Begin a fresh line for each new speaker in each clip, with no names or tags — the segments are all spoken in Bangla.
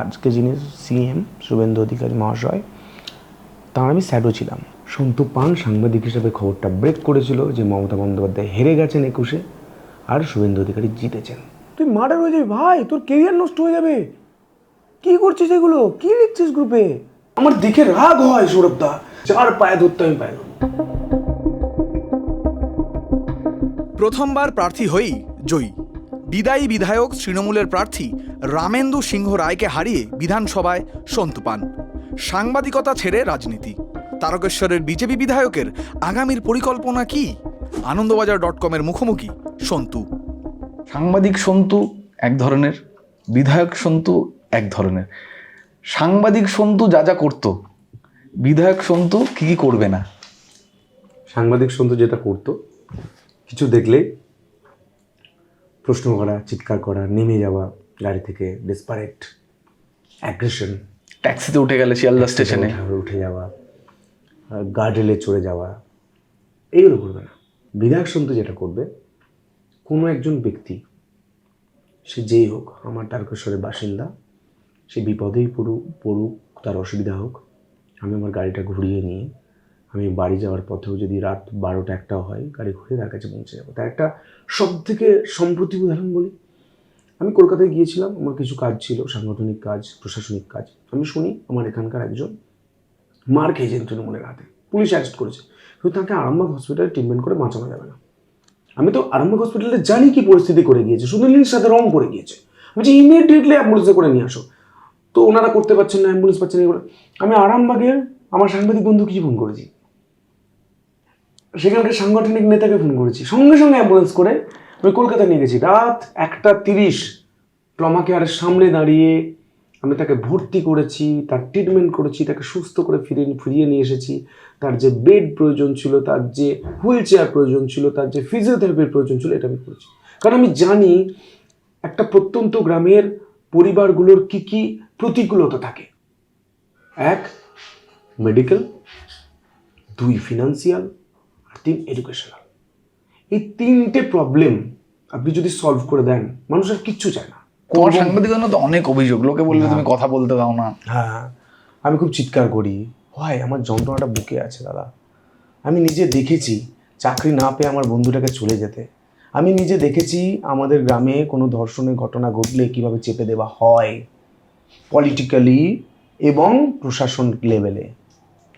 আজকে যিনি সিএম শুভেন্দু অধিকারী মহাশয়, তার আমি স্যাডও ছিলাম। সন্তু পান সাংবাদিক হিসেবে খবরটা ব্রেক করেছিল যে মমতা বন্দ্যোপাধ্যায় হেরে গেছেন 21-এ আর শুভেন্দু অধিকারী জিতেছেন। তুই মার্ডার হয়ে যাবি ভাই, তোর কেরিয়ার নষ্ট হয়ে যাবে। কি করছিস এগুলো? কি লিখছিস গ্রুপে? আমার দেখে রাগ হয় সৌরভদা, যার পায়ে ধরতে আমি পায়ে ধরব।
প্রথমবার প্রার্থী হয়েই জয়ী বিদায়ী বিধায়ক তৃণমূলের প্রার্থী রামেন্দু সিংহ রায়কে হারিয়ে বিধানসভায় সন্তু পান। সাংবাদিকতা ছেড়ে রাজনীতি, তারকেশ্বরের বিজেপি বিধায়কের আগামীর পরিকল্পনা কি? আনন্দবাজার.com-এর মুখোমুখি সন্তু।
সাংবাদিক সন্তু এক ধরনের, বিধায়ক সন্তু এক ধরনের। সাংবাদিক সন্তু যা যা করতো, বিধায়ক সন্তু কি কি করবে না।
সাংবাদিক সন্তু যেটা করতো, কিছু দেখলেই প্রশ্ন করা, চিৎকার করা, নেমে যাওয়া গাড়ি থেকে, ডেসপারেট অ্যাগ্রেশন,
ট্যাক্সিতে উঠে গেলে শিয়ালদা স্টেশনে
উঠে যাওয়া, গার্ডরেলে চড়ে যাওয়া, এইগুলো করবে না। বিধায়ক সন্তু যেটা করবে, কোনো একজন ব্যক্তি, সে যেই হোক, আমার তারকেশ্বরের বাসিন্দা, সে বিপদেই পড়ুক, তার অসুবিধা হোক, আমি আমার গাড়িটা ঘুরিয়ে নিয়ে আমি বাড়ি যাওয়ার পথেও যদি রাত 12টা-1টাও হয়, গাড়ি ঘুরে তার কাছে পৌঁছে যাবো। তার একটা সব থেকে সম্প্রতি উদাহরণ বলি। আমি কলকাতায় গিয়েছিলাম, আমার কিছু কাজ ছিল, সাংগঠনিক কাজ, প্রশাসনিক কাজ। আমি শুনি আমার এখানকার একজন মার খেয়েছেন তৃণমূলের হাতে, পুলিশ অ্যারেস্ট করেছে, কিন্তু তাকে আরামবাগ হসপিটালে ট্রিটমেন্ট করে বাঁচানো যাবে না। আমি তো আরামবাগ হসপিটালে জানি কি পরিস্থিতি করে গিয়েছে, সুনীলের সাথে রং করে গিয়েছে। আমি যে ইমিডিয়েটলি অ্যাম্বুলেন্সে করে নিয়ে আসো, তো ওনারা করতে পারছেন না, অ্যাম্বুলেন্স পাচ্ছেন এগুলো। আমি আরামবাগের আমার সাংবাদিক বন্ধুকে ফোন করেছি, সেখানকার সাংগঠনিক নেতাকে ফোন করেছি, সঙ্গে সঙ্গে অ্যাম্বুলেন্স করে আমি কলকাতা নিয়ে গেছি। রাত 1:30 ট্রমা কেয়ারের সামনে দাঁড়িয়ে আমি তাকে ভর্তি করেছি, তার ট্রিটমেন্ট করেছি, তাকে সুস্থ করে ফিরিয়ে নিয়ে এসেছি। তার যে বেড প্রয়োজন ছিল, তার যে হুইল চেয়ার প্রয়োজন ছিল, তার যে ফিজিওথেরাপির প্রয়োজন ছিল, এটা আমি করেছি। কারণ আমি জানি একটা প্রত্যন্ত গ্রামের পরিবারগুলোর কি কি প্রতিকূলতা থাকে। 1, মেডিকেল, 2, ফিনান্সিয়াল, আর 3, এডুকেশনাল। এই 3টে প্রবলেম আপনি যদি সলভ করে দেন, মানুষ আর কিচ্ছু চায় না।
তোমার সাংবাদিকতা তো অনেক অভিযোগ, লোকে বলবে তুমি কথা বলতে দাও না।
হ্যাঁ, আমি খুব চিৎকার করি, হয় আমার যন্ত্রণাটা বুকে আছে দাদা। আমি নিজে দেখেছি চাকরি না পেয়ে আমার বন্ধুটাকে চলে যেতে। আমি নিজে দেখেছি আমাদের গ্রামে কোনো ধর্ষণের ঘটনা ঘটলে কীভাবে চেপে দেওয়া হয়, পলিটিক্যালি এবং প্রশাসন লেভেলে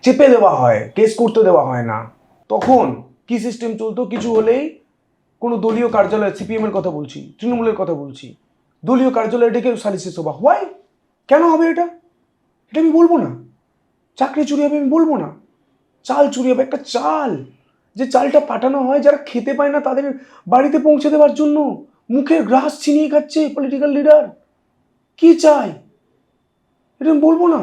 চেপে দেওয়া হয়, কেস করতে দেওয়া হয় না। তখন কি সিস্টেম চলতো, কিছু হলেই কোনো দলীয় কার্যালয়, সিপিএমের কথা বলছি, তৃণমূলের কথা বলছি, দলীয় কার্যালয়ে ডেকে সালিসি সভা। হোয়াই? কেন হবে এটা? এটা আমি বলবো না। চাকরি চুরি হবে আমি বলবো না, চাল চুরি হবে। একটা চাল, যে চালটা পাঠানো হয় যারা খেতে পায় না তাদের বাড়িতে পৌঁছে দেওয়ার জন্য, মুখের গ্রাস ছিনিয়ে খাচ্ছে পলিটিক্যাল লিডার। কি চাই এটা আমি বলবো না।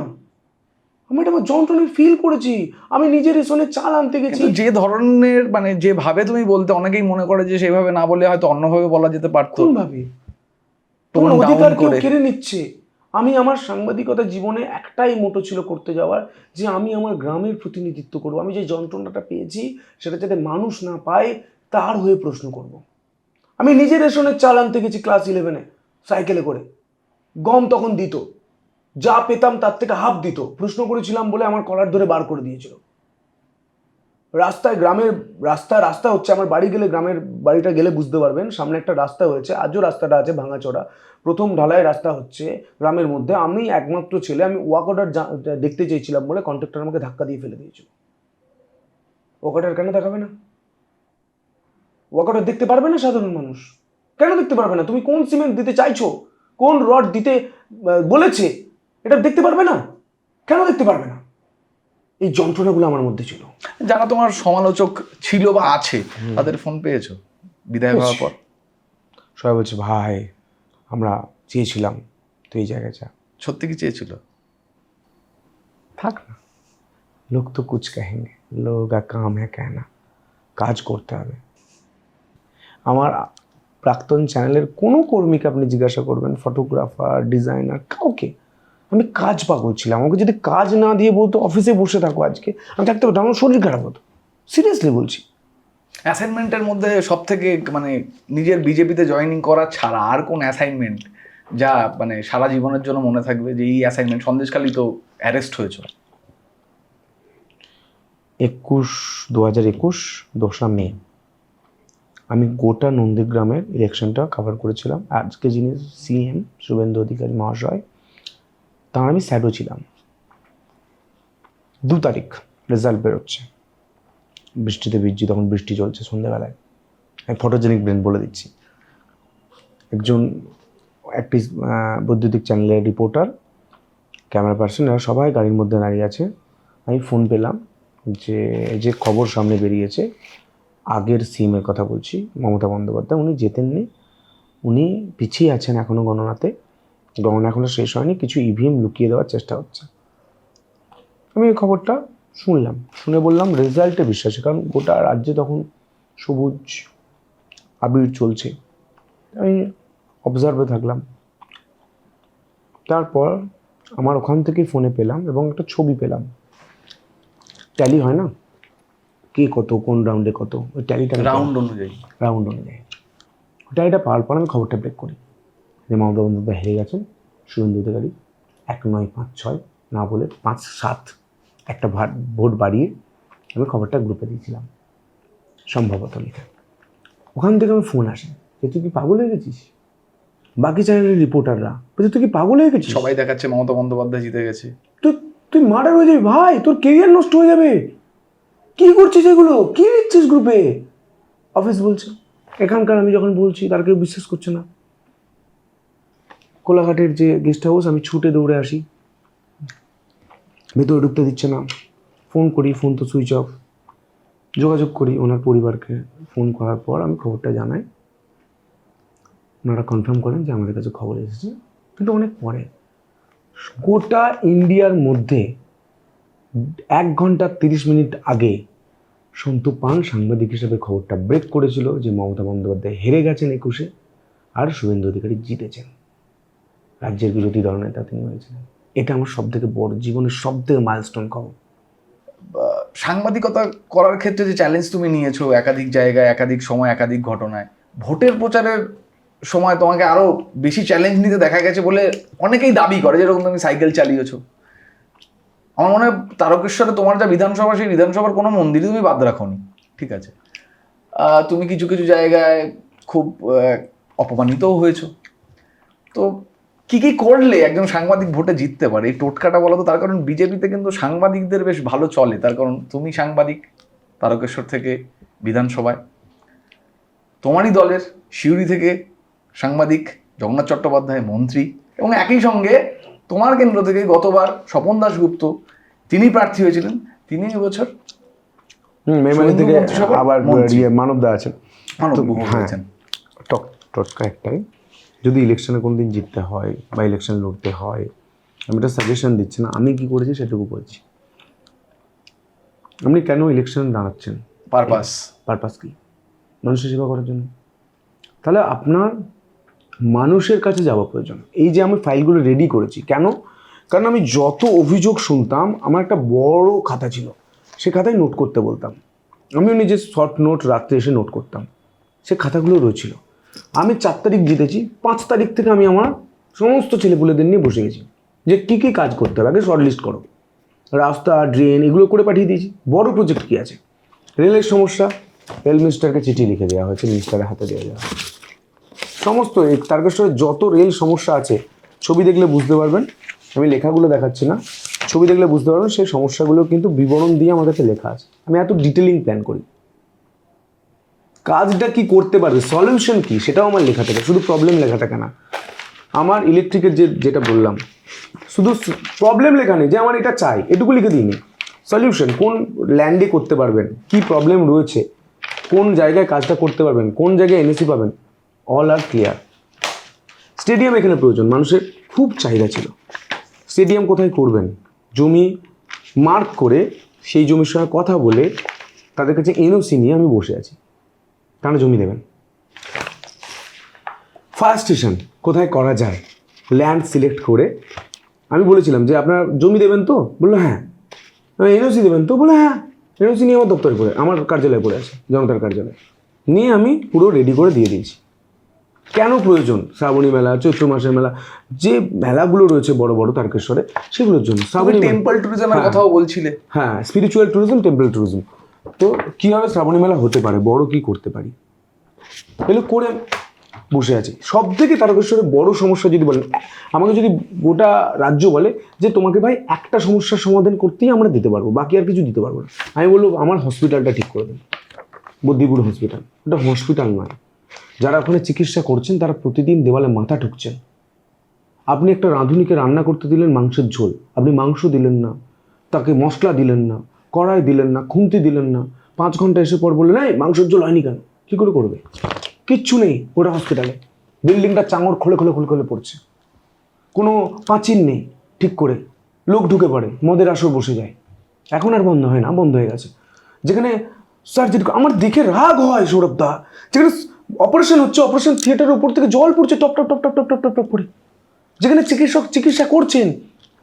আমি এটা আমার যন্ত্রণা ফিল করেছি। আমি নিজের রেশনের চাল আনতে গেছি।
যে ধরনের মানে যেভাবে তুমি বলতে, অনেকেই মনে করে যে সেভাবে না বলে হয়তো অন্যভাবে বলা যেতে পারতো।
কোন ভাবে? তোমার অধিকার কেউ কেড়ে নিচ্ছে। আমি আমার সাংবাদিকতা জীবনে একটাই মোটো ছিল করতে যাওয়ার, যে আমি আমার গ্রামের প্রতিনিধিত্ব করবো। আমি যে যন্ত্রণাটা পেয়েছি সেটা যাতে মানুষ না পায় তার হয়ে প্রশ্ন করব। আমি নিজের রেশনের চাল আনতে গেছি ক্লাস 11-এ সাইকেলে করে। গম তখন দিত, যা পেতাম তার থেকে হাফ দিত। প্রশ্ন করেছিলাম বলে আমার কলার ধরে বার করে দিয়েছিল। রাস্তায়, গ্রামের রাস্তা হচ্ছে, আমার বাড়ি গেলে, গ্রামের বাড়িটা গেলে বুঝতে পারবেন, সামনে একটা রাস্তা হয়েছে, আজও রাস্তাটা আছে ভাঙাচোরা, প্রথম ঢালাই রাস্তা হচ্ছে গ্রামের মধ্যে। আমি একমাত্র ছেলে, আমি ওয়াকওয়াটার দেখতে চেয়েছিলাম বলে কন্ট্রাক্টর আমাকে ধাক্কা দিয়ে ফেলে দিয়েছিল। ওয়াকওয়াটার কেন দেখাবে না? ওয়াকওয়াটার দেখতে পারবে না সাধারণ মানুষ? কেন দেখতে পারবে না? তুমি কোন সিমেন্ট দিতে চাইছো, কোন রড দিতে বলেছে, এটা দেখতে পারবে না? কেন দেখতে পারবে না? এই যন্ত্রণাগুলো আমার মধ্যে ছিল।
যারা তোমার সমালোচক ছিল বা আছে, তাদের ফোন পেয়েছো বিদায় হওয়ার পর?
সবাই বলছে ভাই আমরা চেয়েছিলাম তুই এই জায়গায় যা।
সত্যি কি চেয়েছিল?
থাক না, লোক তো কুছ কহেঙ্গে, লোক কাম হ্যাঁ कहना, কাজ করতে হবে। আমার প্রাক্তন চ্যানেলের কোনো কর্মীকে আপনি জিজ্ঞাসা করবেন, ফটোগ্রাফার, ডিজাইনার, কাউকে, আমি কাজ পাগল ছিলাম। আমাকে যদি কাজ না দিয়ে বলতো অফিসে বসে থাকো আজকে, আমি থাকতে পারতাম, আমার শরীর খারাপ হতো। সিরিয়াসলি বলছি।
অ্যাসাইনমেন্টের মধ্যে সব থেকে মানে নিজের বিজেপিতে জয়েনিং করা ছাড়া আর কোন অ্যাসাইনমেন্ট যা মানে সারা জীবনের জন্য মনে থাকবে যে এই অ্যাসাইনমেন্ট? সন্দেশখালি তো অ্যারেস্ট হয়েছে।
2021 2রা মে আমি গোটা নন্দীগ্রামের ইলেকশনটা কভার করেছিলাম। আজকে যিনি সিএম শুভেন্দু অধিকারী মহাশয়, তার আমি স্যাডও ছিলাম। 2 তারিখ রেজাল্ট বেরোচ্ছে, বৃষ্টিতে ভিজছি, তখন বৃষ্টি চলছে সন্ধ্যেবেলায়। আমি ফটোজেনিক ব্রেন বলে দিচ্ছি। একটি বৈদ্যুতিক চ্যানেলের রিপোর্টার, ক্যামেরা পার্সন, এরা সবাই গাড়ির মধ্যে দাঁড়িয়ে আছে। আমি ফোন পেলাম যে খবর সামনে বেরিয়েছে, আগের সিএমের কথা বলছি, মমতা বন্দ্যোপাধ্যায়, উনি জেতেননি, উনি পিছিয়ে আছেন এখনও গণনাতে, গণনা এখনও শেষ হয়নি, কিছু ইভিএম লুকিয়ে দেওয়ার চেষ্টা হচ্ছে। আমি এই খবরটা শুনলাম, শুনে বললাম রেজাল্টে বিশ্বাসী, কারণ গোটা রাজ্যে তখন সবুজ আবির চলছে। আমি অবজার্ভে থাকলাম। তারপর আমার ওখান থেকেই ফোনে পেলাম এবং একটা ছবি পেলাম, ট্যালি হয় না, কে কত, কোন রাউন্ডে কত, ওই ট্যালিটা
রাউন্ড অনুযায়ী
ট্যালিটা পাওয়ার পর আমি খবরটা ব্রেক করি যে মমতা বন্দ্যোপাধ্যায় হেরে গেছেন, শুভেন্দু অধিকারী 1-9-5-6 না বলে 5-7 একটা ভোট বাড়িয়ে আমি খবরটা গ্রুপে দিয়েছিলাম, সম্ভবত লিখে। ওখান থেকে আমি ফোন আসে যে তুই কি পাগল হয়ে গেছিস? বাকি চ্যানেলের রিপোর্টাররা বলছে তুই কি পাগল হয়ে গেছিস?
সবাই দেখাচ্ছে মমতা বন্দ্যোপাধ্যায় জিতে গেছে,
তুই মার্ডার হয়ে যাবি ভাই, তোর কেরিয়ার নষ্ট হয়ে যাবে, কি করছিস এগুলো, কি লিখছিস গ্রুপে? অফিস বলছে, এখানকার আমি যখন বলছি তার কেউ বিশ্বাস করছে না। কোলাঘাটের যে গেস্ট হাউস, আমি ছুটে দৌড়ে আসি, ভেতরে ঢুকতে দিচ্ছে না। ফোন করি, ফোন তো সুইচ অফ। যোগাযোগ করি ওনার পরিবারকে, ফোন করার পর আমি খবরটা জানাই, ওনারা কনফার্ম করেন যে আমাদের কাছে খবর এসেছে, কিন্তু অনেক পরে। গোটা ইন্ডিয়ার মধ্যে 1 ঘন্টা 30 মিনিট আগে সন্তু পান সাংবাদিক হিসেবে খবরটা ব্রেক করেছিল যে মমতা বন্দ্যোপাধ্যায় হেরে গেছেন 21-এ আর শুভেন্দু অধিকারী জিতেছেন, রাজ্যের বিরোধী দলনেতা তিনি হয়েছিলেন। এটা আমার সবথেকে বড়, জীবনের সবথেকে মাইলস্টোন খবর।
সাংবাদিকতা করার ক্ষেত্রে যে চ্যালেঞ্জ তুমি নিয়েছো একাধিক জায়গায়, একাধিক সময়, একাধিক ঘটনায়, ভোটের প্রচারের সময় তোমাকে আরো বেশি চ্যালেঞ্জ নিতে দেখা গেছে বলে অনেকেই দাবি করে, যেরকম তুমি সাইকেল চালিয়েছো। আমার মনে হয় তারকেশ্বরে তোমার যা বিধানসভা, সেই বিধানসভার কোনো মন্দিরই তুমি বাদ রাখোনি, ঠিক আছে? তুমি কিছু কিছু জায়গায় খুব অপমানিতও হয়েছো। তো কি কি করলে একজন সাংবাদিক ভোটে জিততে পারে, এই টোটকাটা বলো তো। তার কারণ বিজেপিতে কিন্তু সাংবাদিকদের বেশ ভালো চলে, তার কারণ তুমি সাংবাদিক তারকেশ্বর থেকে বিধানসভায়, তোমারই দলের সিউড়ি থেকে সাংবাদিক জগন্নাথ চট্টোপাধ্যায় মন্ত্রী, এবং একই সঙ্গে তোমার কেন্দ্র থেকে গতবার স্বপন দাশগুপ্ত তিনি প্রার্থী হয়েছিলেন, তিনি এবছর
মেমারি থেকে আবার মানবদা আছেন,
হ্যাঁ।
টোটকা একটাই, যদি ইলেকশনে কোনো দিন জিততে হয় বা ইলেকশন লড়তে হয়, আমি একটা সাজেশন দিচ্ছি না, আমি কি করেছি সেটুকু বলছি। আপনি কেন ইলেকশনে দাঁড়াচ্ছেন? পারপাস কি? মানুষের সেবা করার জন্য। তাহলে আপনার মানুষের কাছে যাওয়া প্রয়োজন। এই যে আমি ফাইলগুলো রেডি করেছি, কেন? কারণ আমি যত অভিযোগ শুনতাম, আমার একটা বড় খাতা ছিল, সে খাতায় নোট করতে বলতাম। আমিও নিজের শর্ট নোট রাত্রে এসে নোট করতাম, সে খাতাগুলো রয়েছিল। আমি 4 তারিখ জিতেছি, 5 তারিখ থেকে আমি আমার সমস্ত ছেলেপুলেদের নিয়ে বসে গেছি যে কী কী কাজ করতে হবে, আগে শর্ট লিস্ট করো, রাস্তা, ড্রেন, এগুলো করে পাঠিয়ে দিয়েছি। বড় প্রজেক্ট কী আছে, রেলের সমস্যা, রেল মিনিস্টারকে চিঠি লিখে দেওয়া হয়েছে, মিনিস্টারের হাতে দেওয়া যাওয়া। সমস্ত তারকেশ্বরে যত রেল সমস্যা আছে, ছবি দেখলে বুঝতে পারবেন, আমি লেখাগুলো দেখাচ্ছি না, ছবি দেখলে বুঝতে পারবেন সেই সমস্যাগুলো কিন্তু বিবরণ দিয়ে আমার কাছে লেখা আছে। আমি এত ডিটেলিং প্ল্যান করি, কাজটা কি করতে পারবে, সলিউশন কি, সেটাও আমার লেখা থাকে, শুধু প্রবলেম লেখা থাকে না। আমার ইলেকট্রিকের যেটা বললাম, শুধু প্রবলেম লেখা নেই যে আমার এটা চাই, এটুকু লিখে দিইনি। সলিউশন, কোন ল্যান্ডে করতে পারবেন, কি প্রবলেম রয়েছে, কোন জায়গায় কাজটা করতে পারবেন, কোন জায়গায় এনএসি পাবেন, অল আর ক্লিয়ার। স্টেডিয়াম এখানে প্রয়োজন, মানুষের খুব চাহিদা ছিল। স্টেডিয়াম কোথায় করবেন, জমি মার্ক করে সেই জমির সঙ্গে কথা বলে তাদের কাছে এনওসি নিয়ে আমি বসে আছি, কেন জমি দেবেন। ফায়ার স্টেশন কোথায় করা যায়, ল্যান্ড সিলেক্ট করে আমি বলেছিলাম যে আপনার জমি দেবেন তো, বললো হ্যাঁ। এনওসি দেবেন তো, বলে হ্যাঁ। এনওসি নিয়ে আমার দপ্তরে পড়ে, আমার কার্যালয়ে পড়ে আছে, জনতার কার্যালয়ে, নিয়ে আমি পুরো রেডি করে দিয়ে দিয়েছি। কেন প্রয়োজন শ্রাবণী মেলা, চৈত্র মাসের মেলা, যে মেলাগুলো রয়েছে বড় বড় তারকেশ্বরে, সেগুলোর জন্য শ্রাবণী
টেম্পল ট্যুরিজমের কথাও বলছিলে।
হ্যাঁ, স্পিরিচুয়াল ট্যুরিজম, টেম্পল ট্যুরিজম। তো কীভাবে শ্রাবণী মেলা হতে পারে, বড় কি করতে পারি, এগুলো করে বসে আছি। সব থেকে তারকেশ্বরে বড় সমস্যা যদি বলেন, আমাকে যদি গোটা রাজ্য বলে যে তোমাকে ভাই একটা সমস্যার সমাধান করতেই আমরা দিতে পারবো, বাকি আর কিছু দিতে পারবো না, আমি বলবো আমার হসপিটালটা ঠিক করে দেন, বুদ্ধিপুর হসপিটাল। ওটা হসপিটাল নয়, যারা ওখানে চিকিৎসা করছেন তারা প্রতিদিন দেওয়ালে মাথা ঠুকছেন। আপনি একটা রাঁধুনিকে রান্না করতে দিলেন মাংসের ঝোল, আপনি মাংস দিলেন না, তাকে মশলা দিলেন না, কড়াই দিলেন না, খুন্তি দিলেন না, 5 ঘন্টা এসে পর বললেন এই মাংসের ঝোল হয়নি কেন? কী করে করবে? কিচ্ছু নেই ওটা হসপিটালে, বিল্ডিংটা চাঙড় খোলে খোলে খোলে খোলে পড়ছে, কোনো পাঁচিল নেই ঠিক করে, লোক ঢুকে পড়ে, মদের আসর বসে যায়। এখন আর বন্ধ হয় না, বন্ধ হয়ে গেছে। যেখানে সার্জারি, আমার দেখে রাগ হয় সৌরভদা, যেখানে অপারেশন হচ্ছে, অপারেশন থিয়েটারের উপর থেকে জল পড়ছে top top top top top top top top করে, যেখানে চিকিৎসক চিকিৎসা করছেন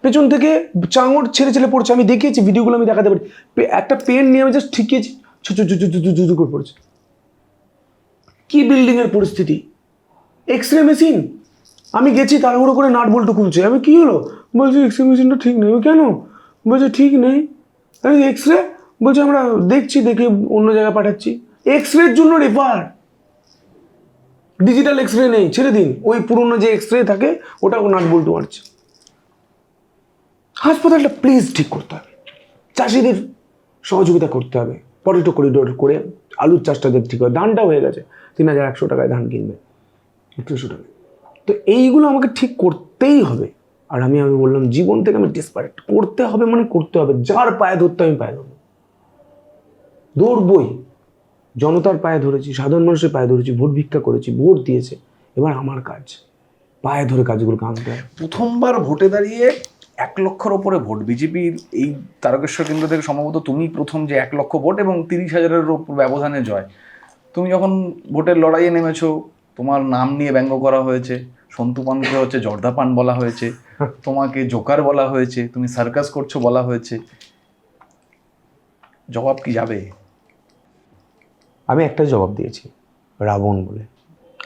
পেছন থেকে চাঙড় ছেড়ে ছেড়ে পড়ছে। আমি দেখিয়েছি ভিডিওগুলো, আমি দেখাতে পারি, একটা পেন নিয়ে আমি জাস্ট ঠিকিয়েছি, ছুচু করে পড়েছে। কি বিল্ডিংয়ের পরিস্থিতি! এক্স রে মেশিন, আমি গেছি তাড়াহুড়ো করে নাট বল্টু খুলছে, আমি কি হলো বলছি এক্স রে মেশিনটা ঠিক নেই। কেন? বলছে ঠিক নেই। এক্স রে বলছে আমরা দেখছি, দেখে অন্য জায়গায় পাঠাচ্ছি। এক্স রের জন্য রেফার, ডিজিটাল এক্স রে নেই, ছেড়ে দিন। ওই পুরনো যে এক্স রে থাকে ওটা নাট বল্টু মারছে। হাসপাতালটা প্লিজ ঠিক করতে হবে, চাষিদের সহযোগিতা করতে হবে, পটেটো করিডোর করে আলুর চাষটা ঠিক হয়। ধানটা হয়ে গেছে, 3100 টাকায় ধান কিনবে, 100 টাকায়। তো এইগুলো আমাকে ঠিক করতেই হবে। আর আমি বললাম জীবন থেকে আমি ডেসপারেট, করতে হবে মানে করতে হবে। যার পায়ে ধরতে আমি পায়ে ধরবো, দৌড়বই। জনতার পায়ে ধরেছি, সাধারণ মানুষের পায়ে ধরেছি, ভোট ভিক্ষা করেছি, ভোট দিয়েছে, এবার আমার কাজ পায়ে ধরে কাজগুলোকে আনতে হবে।
প্রথমবার ভোটে দাঁড়িয়ে 1 লক্ষের ওপরে ভোট, বিজেপির এই তারকেশ্বর কেন্দ্র থেকে সম্ভবত তুমি প্রথম যে 1 লক্ষ ভোট এবং 30,000-এর ওপর ব্যবধানে জয়। তুমি যখন ভোটের লড়াইয়ে নেমেছো, তোমার নাম নিয়ে ব্যঙ্গ করা হয়েছে, সন্তু পানকে হচ্ছে জর্দাপান বলা হয়েছে, তোমাকে জোকার বলা হয়েছে, তুমি সার্কাস করছো বলা হয়েছে, জবাব কি যাবে?
আমি একটাই জবাব দিয়েছি, রাবণ বলে।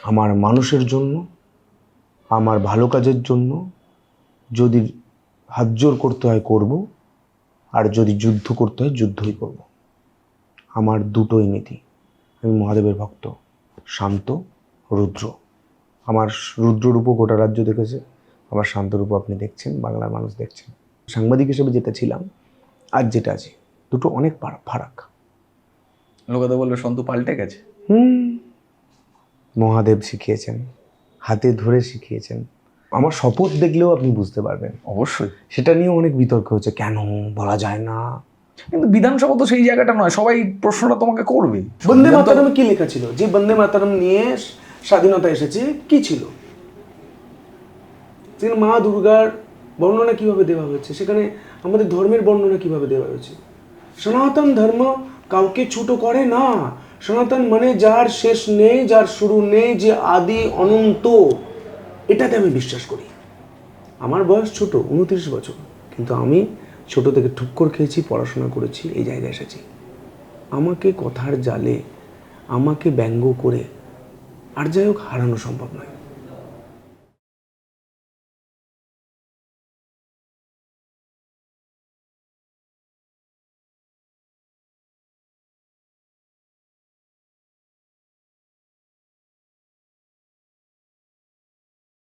আমার মানুষের জন্য, আমার ভালো কাজের জন্য যদি হাত জোর করতে হয় করব, আর যদি যুদ্ধ করতে হয় যুদ্ধই করব। আমার দুটোই নীতি। আমি মহাদেবের ভক্ত, শান্ত, রুদ্র। আমার রুদ্ররূপও গোটা রাজ্য দেখেছে, আমার শান্তরূপও আপনি দেখছেন, বাংলার মানুষ দেখছেন। সাংবাদিক হিসেবে যেটা ছিলাম আর যেটা আছি, দুটো অনেক ফারাক।
লোকেদের বলবে সন্তু পাল্টে গেছে।
মহাদেব শিখিয়েছেন, হাতে ধরে শিখিয়েছেন। আমার শপথ দেখলেও আপনি বুঝতে পারবেন।
অবশ্যই
সেটা নিয়েও অনেক বিতর্ক হচ্ছে, কেন বলা যায় না।
কিন্তু বিধানসভা তো সেই জায়গাটা নয়, সবাই প্রশ্নটা তোমাকে করবে।
বন্দে মাতরম কি লেখা ছিল? যে বন্দে মাতরম নিয়ে স্বাধীনতা এসেছে, কি ছিল? সেখানে মা দুর্গার বর্ণনা কিভাবে দেওয়া হয়েছে, সেখানে আমাদের ধর্মের বর্ণনা কিভাবে দেওয়া হয়েছে। সনাতন ধর্ম কাউকে ছোট করে না। সনাতন মানে যার শেষ নেই, যার শুরু নেই, যে আদি অনন্ত, এটাতে আমি বিশ্বাস করি। আমার বয়স ছোট, 29 বছর, কিন্তু আমি ছোট থেকে ঠুক্কর খেয়েছি, পড়াশোনা করেছি, এই জায়গায় এসেছি। আমাকে কথার জালে, আমাকে ব্যঙ্গ করে আর যাই হোক হারানো সম্ভব নয়।